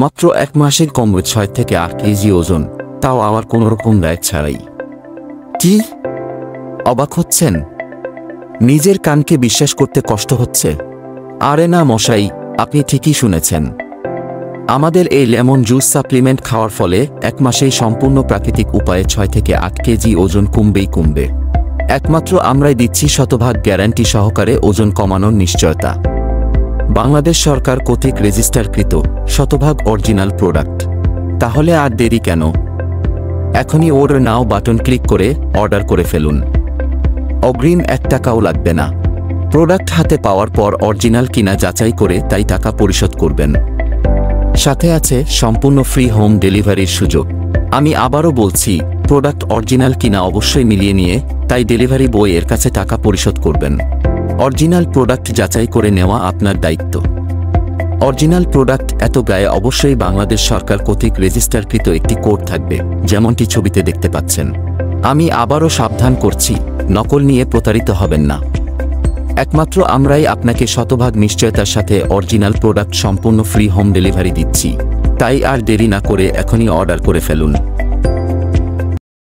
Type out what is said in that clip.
মাত্র 1 মাসের কমবে 6 থেকে 8 কেজি ওজন, তাও আবার কোনোরকম ডায়েট ছাড়াই। কি অবাক হচ্ছেন? নিজের কানকে বিশ্বাস করতে কষ্ট হচ্ছে? আরে না মশাই, আপনি ঠিকই শুনেছেন। আমাদের এই লেমন জুস সাপ্লিমেন্ট খাওয়ার ফলে 1 মাসেই সম্পূর্ণ প্রাকৃতিক উপায়ে 6 থেকে 8 কেজি ওজন কমবে। একমাত্র আমরাই দিচ্ছি শতভাগ গ্যারান্টি সহকারে ওজন কমানোর নিশ্চয়তা। বাংলাদেশ সরকার কর্তৃক রেজিস্টারকৃত শতভাগ অরিজিনাল প্রোডাক্ট। তাহলে আর দেরি কেন? এখনই অর্ডার নাও বাটন ক্লিক করে অর্ডার করে ফেলুন। অগ্রিম 1 টাকাও লাগবে না। প্রোডাক্ট হাতে পাওয়ার পর অরিজিনাল কিনা যাচাই করে তাই টাকা পরিশোধ করবেন। সাথে আছে সম্পূর্ণ ফ্রি হোম ডেলিভারির সুযোগ। আমি আবারও বলছি, প্রোডাক্ট অরিজিনাল কিনা অবশ্যই মিলিয়ে নিয়ে তাই ডেলিভারি বয় এর কাছে টাকা পরিশোধ করবেন। অরিজিনাল প্রোডাক্ট যাচাই করে নেওয়া আপনার দায়িত্ব। অরিজিনাল প্রোডাক্ট এত গায়ে অবশ্যই বাংলাদেশ সরকার কর্তৃক রেজিস্টারকৃত একটি কোড থাকবে, যেমনটি ছবিতে দেখতে পাচ্ছেন। আমি আবারও সাবধান করছি, নকল নিয়ে প্রতারিত হবেন না। একমাত্র আমরাই আপনাকে শতভাগ নিশ্চয়তার সাথে অরিজিনাল প্রোডাক্ট সম্পূর্ণ ফ্রি হোম ডেলিভারি দিচ্ছি। তাই আর দেরি না করে এখনই অর্ডার করে ফেলুন।